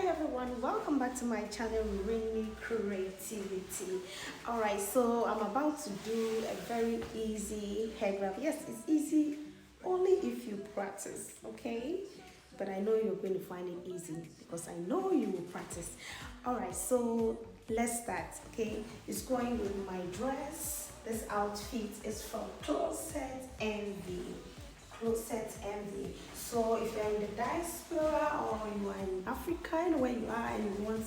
everyone, welcome back to my channel Rainy Creativity. Alright, so I'm about to do a very easy head wrap. Yes, it's easy only if you practice, okay? But I know you're going to find it easy because I know you will practice. Alright, so let's start, okay? It's going with my dress. This outfit is from Closet Envy. Closet Envy. So if you're in the diaspora or you are in Africa, anywhere you are, and you want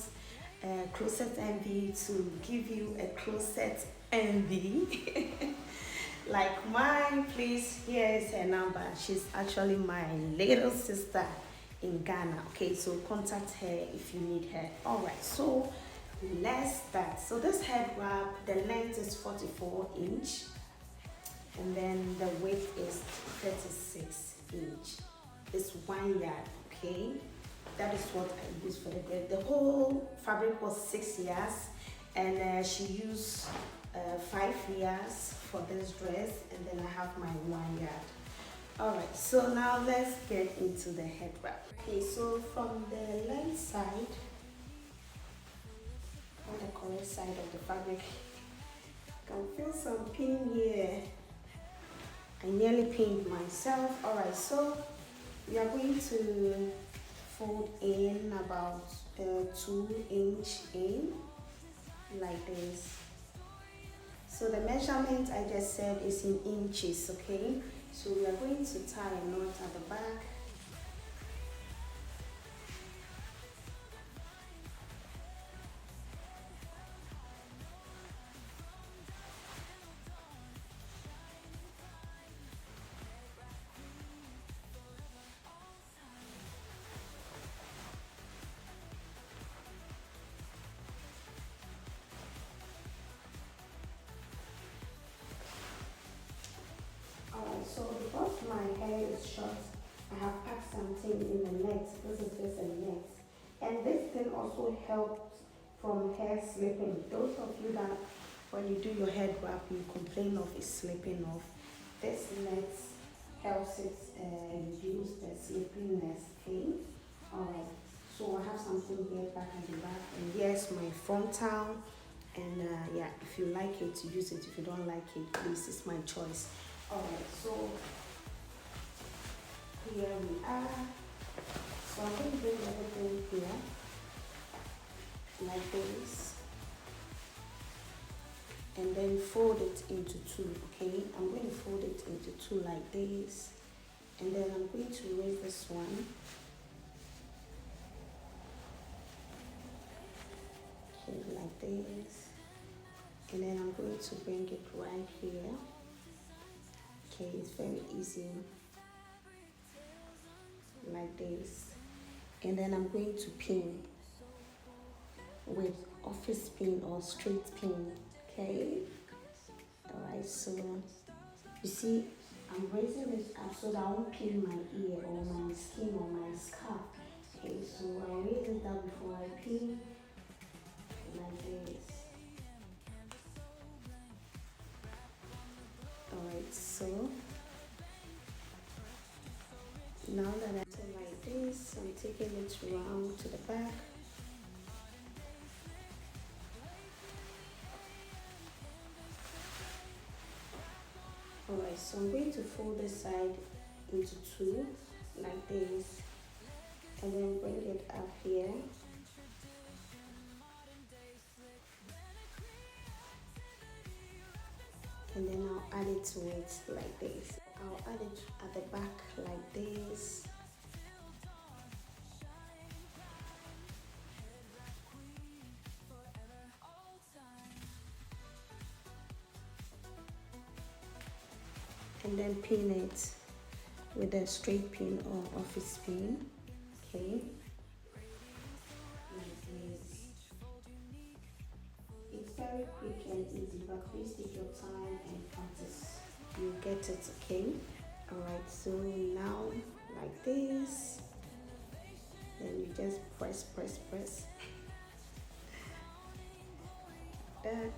Closet Envy to give you a closet envy like mine, please, here is her number. She's actually my little sister in Ghana. Okay, so contact her if you need her. All right, so let's start. So this head wrap, the length is 44-inch. And then the width is 36-inch. It's 1 yard, okay? That is what I used for the bed. The whole fabric was 6 yards, and she used 5 yards for this dress, and then I have my 1 yard. All right, so now let's get into the head wrap. Okay, so from the length side, on the correct side of the fabric, you can feel some pin here. I nearly pinned myself. Alright, so we are going to fold in about 2-inch in, like this. So the measurement I just said is in inches, okay? So we are going to tie a knot at the back. So because my hair is short, I have packed something in the net. This is just a net. And this thing also helps from hair slipping. Those of you that when you do your head wrap, you complain of it slipping off. This net helps it reduce the slippiness, okay? Alright, so I have something here back at the back. And here's my frontal. And yeah, if you like it, use it. If you don't like it, please, it's my choice. Alright, so here we are. So I'm going to bring everything here like this and then fold it into two, okay? I'm going to fold it into two like this, and then I'm going to raise this one. Okay, like this. And then I'm going to bring it right here. Okay, it's very easy, like this. And then I'm going to pin with office pin or straight pin, okay? Alright, so you see I'm raising it up so that I won't pin my ear or my skin or my scalp. Okay, so I'll raise it up before I pin, like this. Alright, so now that I do like this, I'm taking it round to the back. Alright, so I'm going to fold this side into two, like this, and then bring it up here. And then I'll add it to it like this. I'll add it at the back like this. And then pin it with a straight pin or office pin, okay? Like this. It's very quick and easy, but please take your time and practice. You get it, okay? Alright, so now like this, then you just press that.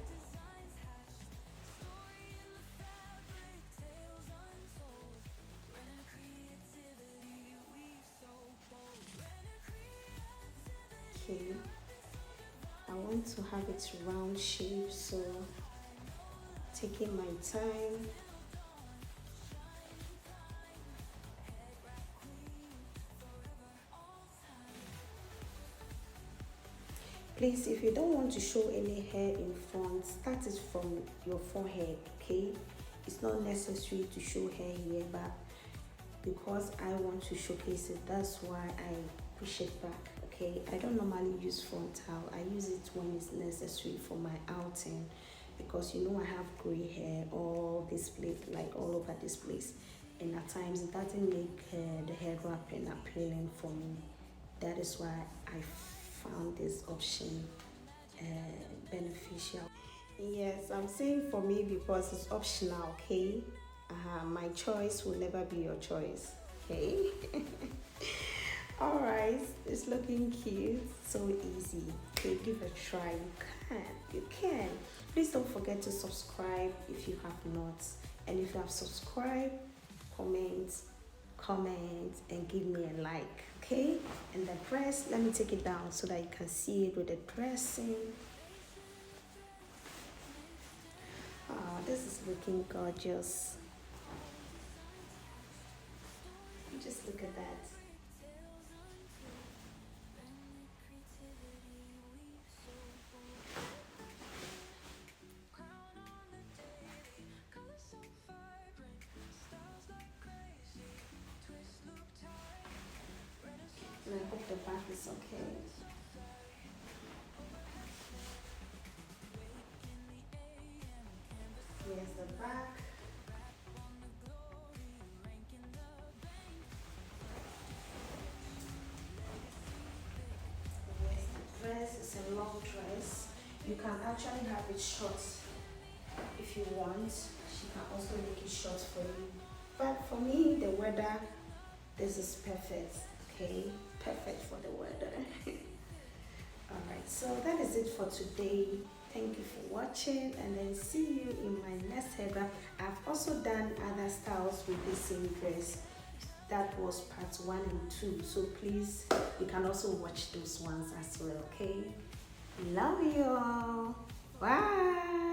okay. I want to have it round shape, so taking my time. Please, if you don't want to show any hair in front, start it from your forehead, okay? It's not necessary to show hair here, but because I want to showcase it, that's why I push it back, okay? I don't normally use frontal. I use it when it's necessary for my outing, because you know I have gray hair all this place, like all over this place, and at times it doesn't make the hair wrapping appealing for me. That is why I found this option uh, beneficial. Yes, I'm saying for me because it's optional, okay? My choice will never be your choice, okay? Alright, it's looking cute, so easy. Okay, give it a try. You can. Please don't forget to subscribe if you have not. And if you have subscribed, comment, and give me a like, okay? And the dress, let me take it down so that you can see it with the dressing. This is looking gorgeous. Just look at that. And I hope the back is okay. Here's the back. Here's the dress. It's a long dress. You can actually have it short if you want. She can also make it short for you. But for me, the weather, this is perfect. Okay, perfect for the weather. Alright, so that is it for today. Thank you for watching, and then see you in my next head wrap. I've also done other styles with the same dress. That was part 1 and 2, so please, you can also watch those ones as well, okay? Love you all. Bye.